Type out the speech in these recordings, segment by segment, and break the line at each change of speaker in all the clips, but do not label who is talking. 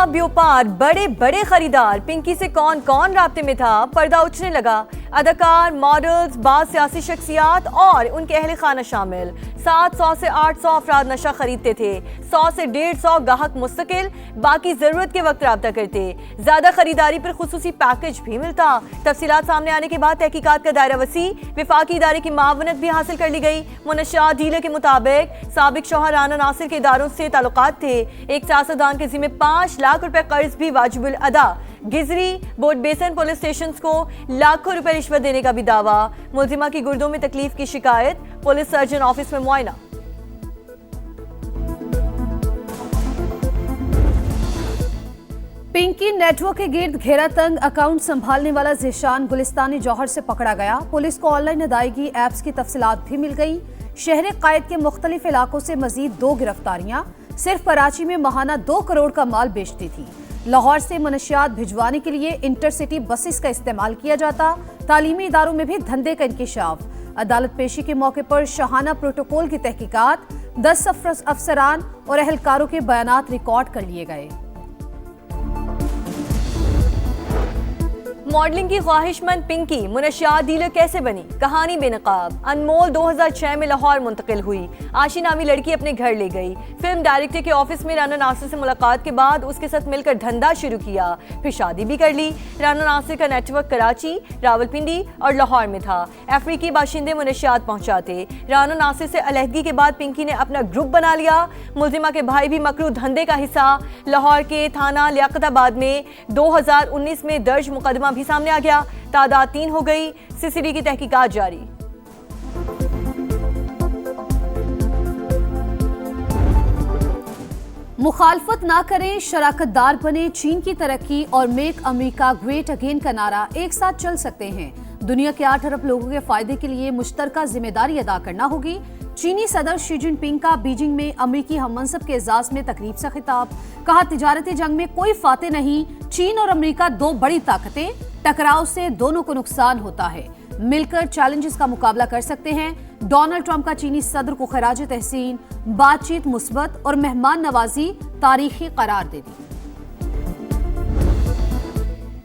मुल्का व्यापार बड़े बड़े खरीदार पिंकी से कौन कौन राब्ते में था, पर्दा उछने लगा। अदाकार, मॉडल्स, बाज़ सियासी शख्सियात और उनके अहले खाना शामिल। 700 से 800 अफराद नशा खरीदते थे। 100 से 150 गाहक मुस्तकिल, बाकी जरूरत के वक्त राब्ता करते। ज्यादा खरीदारी पर खुसूसी पैकेज भी मिलता। तफसीलात सामने आने के बाद तहकीकात का दायरा वसी, विफाकी इदारे की मावनत भी हासिल कर ली गई। मुनशियात डीलर के मुताबिक साबिक शौहर राना नासिर के इदारों से ताल्लुकात थे। एक सियासतदान के जिम्मे 5 लाख रुपए कर्ज भी वाजिबुल अदा। गिजरी, बोट बेसन पुलिस स्टेशन को लाखों रुपए रिश्वत देने का भी दावा। मुलजिमा की गुर्दों में तकलीफ की शिकायत, पुलिस सर्जन ऑफिस में मुआयना।
पिंकी नेटवर्क के गिर्द घेरा तंग अकाउंट संभालने वाला ज़ीशान गुलिस्तानी जौहर से पकड़ा गया। पुलिस को ऑनलाइन अदायगी एप्स की तफसीलात भी मिल गई। शहर कायद के मुख्तलिफ इलाकों से मजीद 2 गिरफ्तारियां। सिर्फ कराची में माहाना 2 करोड़ का माल बेचती थी। लाहौर से मनशियात भिजवाने के लिए इंटरसिटी बसेस का इस्तेमाल किया जाता। तालीमी इदारों में भी धंधे का इंकिशाफ। अदालत पेशी के मौके पर शाहाना प्रोटोकॉल की तहकीकात। 10 अफसरान और अहलकारों के बयानात रिकॉर्ड कर लिए गए।
मॉडलिंग की ख्वाहिशमंद पिंकी मुनशियात डीलर कैसे बनी, कहानी बेनकाब। अनमोल 2006 में लाहौर मुंतकिल हुई। आशी नामी लड़की अपने घर ले गई। फिल्म डायरेक्टर के ऑफिस में राना नासिर से मुलाकात के बाद उसके साथ मिलकर धंधा शुरू किया, फिर शादी भी कर ली। राना नासिर का नेटवर्क कराची, रावलपिंडी और लाहौर में था। अफ्रीकी बाशिंदे मुनशियात पहुंचाते। राना नासिर से अलहदगी के बाद पिंकी ने अपना ग्रुप बना लिया। मुलजिमा के भाई भी मकरू धंधे का हिस्सा। लाहौर के थाना लियाकताबाद में 2019 में दर्ज मुकदमा भी सामने आ गया। तादाद 3 हो गई। सीसीडी की तहकीकात जारी।
मुखालफत ना करें, शराकतदार बने। चीन की तरक्की और मेक अमेरिका ग्रेट अगेन का नारा एक साथ चल सकते हैं। दुनिया के 8 अरब लोगों के फायदे के लिए मुश्तरका जिम्मेदारी अदा करना होगी। चीनी सदर शी जिनपिंग का बीजिंग में अमेरिकी हममनसब के एजाज में तकरीब से खिताब। कहा, तिजारती जंग में कोई फाते नहीं। चीन और अमेरिका 2 बड़ी ताकतें, टकराव से दोनों को नुकसान होता है। मिलकर चैलेंजेस का मुकाबला कर सकते हैं। डोनाल्ड ट्रंप का चीनी सदर को खराज तहसीन। बातचीत मुस्बत और मेहमान नवाजी तारीखी करार दे दी।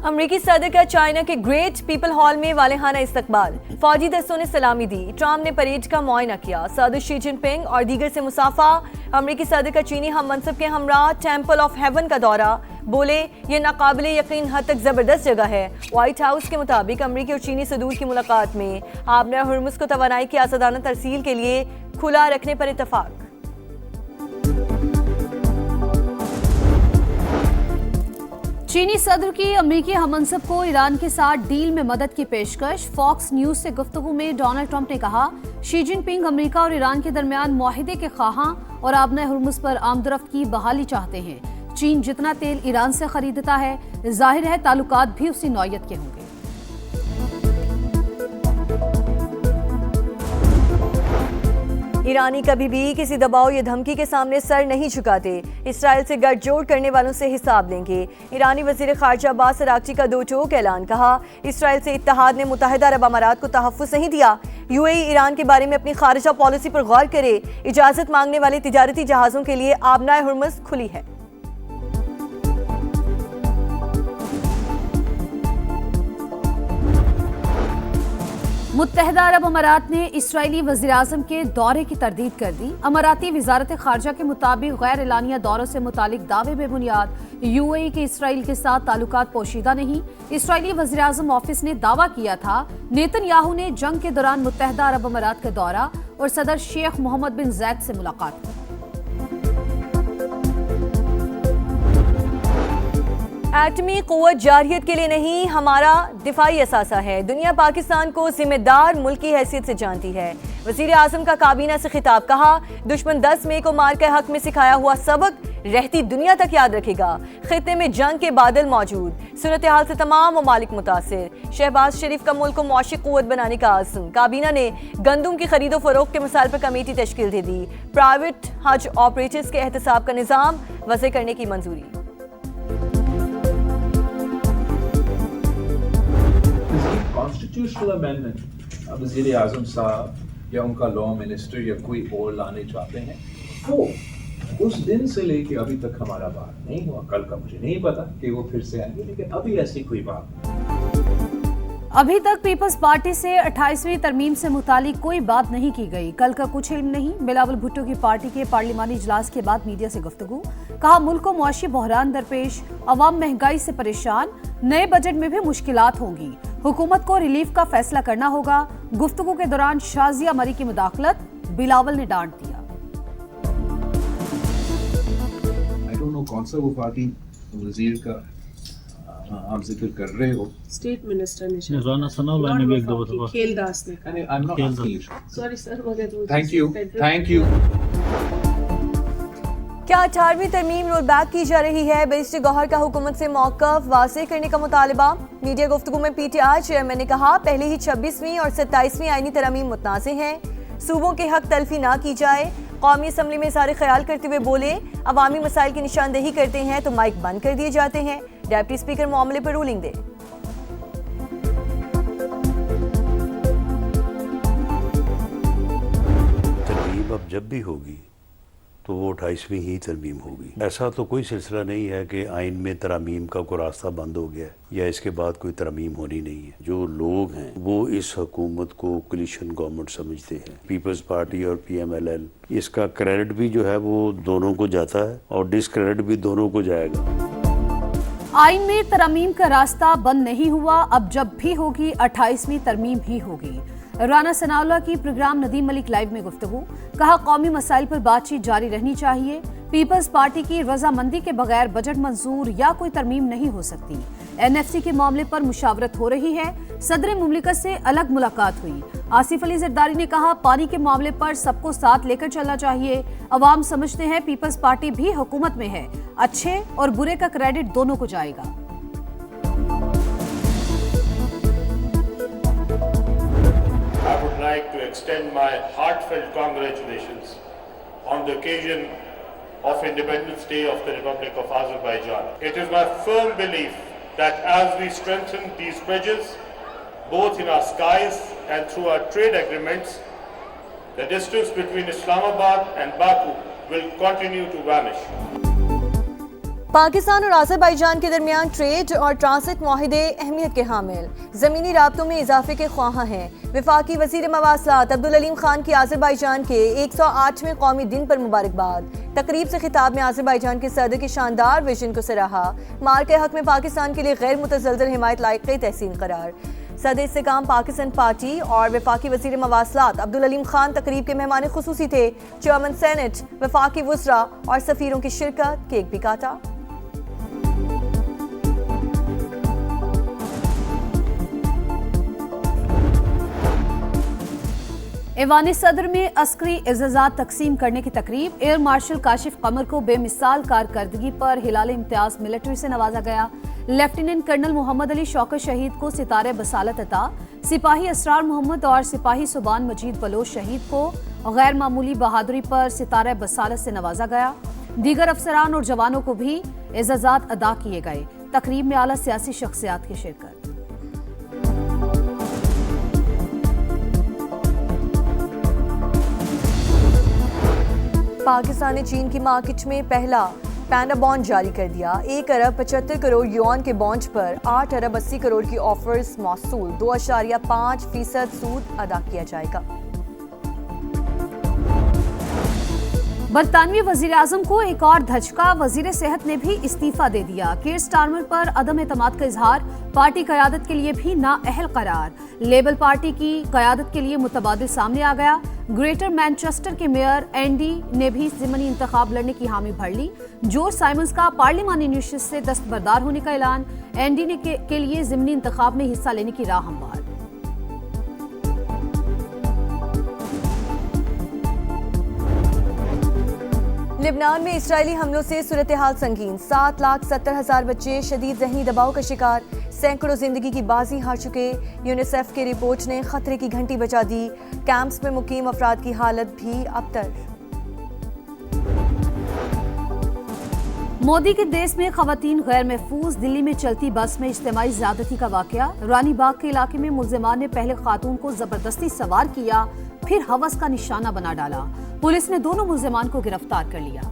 अमरीकी सदर का चाइना के ग्रेट पीपल हॉल में वालेहाना इस्तकबाल। फौजी दस्तों ने सलामी दी। ट्रंप ने परेड का मुआयना किया। सदर शी जिनपिंग और दीगर से मुसाफा। अमरीकी सदर का चीनी हम मनसब के हमरा टेम्पल ऑफ हेवन का दौरा। बोले, ये नाकाबिले यकीन हद तक जबरदस्त जगह है। व्हाइट हाउस के मुताबिक अमरीकी और चीनी सदूर की मुलाकात में आबना हुर्मुज को तवानाई की आज़ादाना तरसील के लिए खुला रखने पर इत्तफाक।
चीनी सदर की अमेरिकी हममनसब को ईरान के साथ डील में मदद की पेशकश। फॉक्स न्यूज से गुफ्तगू में डोनाल्ड ट्रंप ने कहा, शी जिनपिंग अमेरिका और ईरान के दरमियान मुआहिदे के ख्वाहां और आबना हुर्मुज पर आमदरफ्त की बहाली चाहते हैं। चीन जितना तेल ईरान से खरीदता है, जाहिर है ताल्लुकात भी उसी नौयत के होंगे।
ईरानी कभी भी किसी दबाव या धमकी के सामने सर नहीं झुकाते। इसराइल से गठजोड़ करने वालों से हिसाब लेंगे। ईरानी वजीर खारजा अब्बास अरागची का 2 टोक ऐलान। कहा, इसराइल से इत्तेहाद ने मुत्तहिदा अरब अमारात को तहफ़्फ़ुज़ नहीं दिया। यूएई ईरान के बारे में अपनी खारजा पॉलिसी पर गौर करे। इजाज़त मांगने वाले तिजारती जहाज़ों के लिए आबनाए हुर्मुज़ खुली है।
मुत्तहिदा अरब अमारात ने इसराइली वज़ीर-ए-आज़म के दौरे की तरदीद कर दी। अमाराती वज़ारत खारजा के मुताबिक गैर एलानिया दौरों से मुतालिक दावे बेबुनियाद। यूएई के इसराइल के साथ ताल्लुकात पोशीदा नहीं। इसराइली वज़ीर-ए-आज़म ऑफिस ने दावा किया था, नेतन्याहू ने जंग के दौरान मुत्तहिदा अरब अमारात का दौरा और सदर शेख मोहम्मद बिन ज़ायद से मुलाकात की।
एटमी क़ुव्वत जारियत के लिए नहीं, हमारा दिफाई असासा है। दुनिया पाकिस्तान को जिम्मेदार मुल्क की हैसियत से जानती है। वज़ीर आज़म का काबीना से खिताब। कहा, दुश्मन 10 मई को मार के हक में सिखाया हुआ सबक रहती दुनिया तक याद रखेगा। खित्ते में जंग के बादल मौजूद। सूरत हाल से तमाम ममालिक मुतासिर। शहबाज शरीफ का मुल्क को मौशी क़ुव्वत बनाने का आज़म। काबीना ने गंदुम की खरीदो फरोख्त के मसाइल पर कमेटी तश्कील दे दी। प्राइवेट हज ऑपरेटर्स के एहतसाब का निज़ाम वज़े करने की मंजूरी।
कॉन्स्टिट्यूशनल अमेंडमेंट वज़ीर आज़म साहब या उनका लॉ मिनिस्टर या कोई और लाने चाहते हैं, वो उस दिन से लेके अभी तक हमारा बात नहीं हुआ। कल का मुझे नहीं पता कि वो फिर से आएंगे, लेकिन अभी ऐसी कोई बात नहीं।
अभी तक पीपल्स पार्टी से 28वीं तरमीम से मुतालिक कोई बात नहीं की गई। कल का कुछ इल्म नहीं। बिलावल भुट्टो की पार्टी के पार्लिमानी इजलास के बाद मीडिया से गुफ्तगू। कहा मुल्क को मुआशी बहरान दरपेश, अवाम महंगाई से परेशान, नए बजट में भी मुश्किलात होंगी, हुकूमत को रिलीफ का फैसला करना होगा। गुफ्तगू के दौरान शाजिया मरी की मुदाखलत बिलावल ने डांट दिया।
आई डोंट नो कौन सा वो पार्टी वजीर का आप जिक्र कर रहे हो।
स्टेट मिनिस्टर ने
राना सनाउल्लाह ने भी एक दो दफा
खेलदास ने
I am not asking.
Sorry sir मगर
थैंक यू, थैंक यू।
क्या 18वीं तरमीम रोल बैक की जा रही है? बैरिस्टर गौहर का हुकूमत से मौक़िफ़ वाज़ेह करने का मुतालबा। मीडिया गुफ्तगू में पीटीआई चेयरमैन ने कहा पहले ही 26वीं और 27वीं आईनी तरमीम मुतनाज़े हैं, सूबों के हक तलफी ना की जाए। कौमी असम्बली में सारे ख्याल करते हुए बोले अवामी मसाइल की निशानदेही करते हैं तो माइक बंद कर दिए जाते हैं। डिप्टी स्पीकर मामले पर रूलिंग दे।
तरमीम अब जब भी होगी तो वो 28वीं ही तरमीम होगी। ऐसा तो कोई सिलसिला नहीं है कि आइन में तरमीम का कोई रास्ता बंद हो गया या इसके बाद कोई तरमीम होनी नहीं है। जो लोग हैं वो इस हुकूमत को कोलिशन गवर्नमेंट समझते हैं। पीपल्स पार्टी और PMLL, इसका क्रेडिट भी जो है वो दोनों को जाता है और डिसक्रेडिट भी दोनों को जाएगा।
आइन में तरमीम का रास्ता बंद नहीं हुआ, अब जब भी होगी 28वीं तरमीम ही होगी। राना सनाउल्लाह की प्रोग्राम नदीम मलिक लाइव में गुफ्तगू। कहा कौमी मसाइल पर बातचीत जारी रहनी चाहिए। पीपल्स पार्टी की रजामंदी के बगैर बजट मंजूर या कोई तरमीम नहीं हो सकती। NFC के मामले पर मुशावरत हो रही है। सदर मुमलिकत से अलग मुलाकात हुई। आसिफ अली जरदारी ने कहा पानी के मामले पर सबको साथ लेकर चलना चाहिए। अवाम समझते हैं पीपल्स पार्टी भी हुकूमत में है, अच्छे और बुरे का क्रेडिट दोनों को जाएगा।
I would like to extend my heartfelt congratulations on the occasion of Independence Day of the Republic of Azerbaijan. It is my firm belief that as we strengthen these bridges, both in our skies and through our trade agreements, the distance between Islamabad and Baku will continue to vanish.
Pakistan और Azerbaijan के दरमियान trade और transit मुआहिदे अहमियत के हामिल, ज़मीनी राब्तों में इजाफे के ख्वाहां हैं। वफाकी वज़ीर मवासलात अब्दुल अलीम खान की आज़रबाईजान के 108वें कौमी दिन पर मुबारकबाद। तकरीब से खिताब में आज़रबाईजान के सदर के शानदार विजन को सराहा। मार के हक में पाकिस्तान के लिए गैर मुतज़लज़ल हिमायत लायक़ तहसीन करार। सदर इस्तेकाम पाकिस्तान पार्टी और वफाकी वज़ीर मवासलात अब्दुल अलीम खान तकरीब के मेहमान खुसूसी थे। चेयरमैन सेनेट, वफाकी वज़रा और सफ़ीरों की शिरकत। केक भी काटा।
ऐवान सदर में अस्करी एज़ाज़ात तकसीम करने की तकरीब। एयर मार्शल काशिफ कमर को बेमिसाल कारकर्दगी पर हिलाल इम्तियाज मिलिट्री से नवाजा गया। लेफ्टिनेंट कर्नल मोहम्मद अली शौकत शहीद को सितारे बसालत अता। सिपाही असरार मोहम्मद और सिपाही सुबान मजीद बलोच शहीद को गैर मामूली बहादुरी पर सितारे बसालत से नवाजा गया। दीगर अफसरान और जवानों को भी एज़ाज़ात अदा किए गए। तकरीब में आला सियासी शख्सियात की शिरकत।
पाकिस्तान ने चीन की मार्केट में पहला पैंडा बॉन्ड जारी कर दिया। 1 अरब 75 करोड़ युआन के बॉन्ड पर 8 अरब 80 करोड़ की ऑफर्स मौसूल। 2.5% सूद अदा किया जाएगा।
बरतानवी वजीर आजम को एक और धचका। वजीर सेहत ने भी इस्तीफा दे दिया। कीर स्टारमर पर अदम एतमाद का इजहार। पार्टी क़यादत के लिए भी नाअहल करार। लेबर पार्टी की क़यादत के लिए मुतबादिल सामने आ गया। ग्रेटर मैनचेस्टर के मेयर एंडी ने भी ज़िमनी इंतखाब लड़ने की हामी भर ली। जॉर्ज साइमंस का पार्लिमानी नशिस्त से दस्तबरदार होने का ऐलान। एंडी ने के लिए ज़िमनी इंतखाब में हिस्सा लेने की राह हमवार।
लेबनान में इजरायली हमलों से सूरत हाल संगीन। 7,70,000 बच्चे शदीद जहनी दबाव का शिकार। सैकड़ों जिंदगी की बाजी हार चुके। यूनिसेफ की रिपोर्ट ने खतरे की घंटी बजा दी। कैंप्स में मुकीम अफराद की हालत भी अबतर।
मोदी के देश में खवातीन गैर महफूज। दिल्ली में चलती बस में इज्तिमाई ज़्यादती का वाकया। रानी बाग के इलाके में मुल्जिमान ने पहले खातून को जबरदस्ती सवार किया, फिर हवस का निशाना बना डाला। पुलिस ने दोनों मुल्जिमान को गिरफ्तार कर लिया।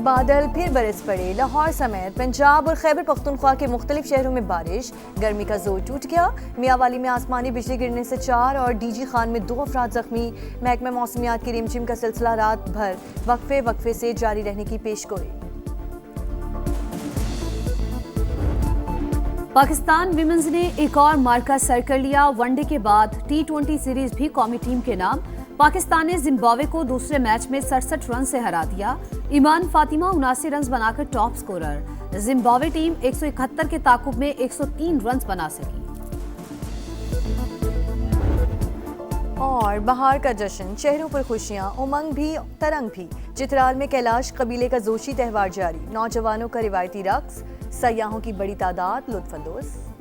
बादल फिर बरस पड़े। लाहौर समेत पंजाब और खैबर पख्तूनख्वा के मुख्तलिफ शहरों में बारिश, गर्मी का जोर टूट गया। मियावाली में आसमानी बिजली गिरने से 4 और डीजी खान में 2 अफराद जख्मी। महकमा मौसमियात की रिमझिम का सिलसिला रात भर वक्फे से जारी रहने की पेशगोई।
पाकिस्तान विमेंस ने एक और मार्का सर कर लिया। वनडे के बाद T20 सीरीज भी कौमी टीम के नाम। पाकिस्तान ने जिम्बाब्वे को दूसरे मैच में 67 रन से हरा दिया। ईमान फातिमा 79 रन बनाकर टॉप स्कोरर। जिम्बाब्वे टीम 171 के ताकुब में 103 रन बना सकी।
और बहार का जश्न, चेहरों पर खुशियां, उमंग भी तरंग भी। चित्राल में कैलाश कबीले का जोशी त्यौहार जारी। नौजवानों का रिवायती रक्स, सयाहों की बड़ी तादाद लुत्फानंदोज।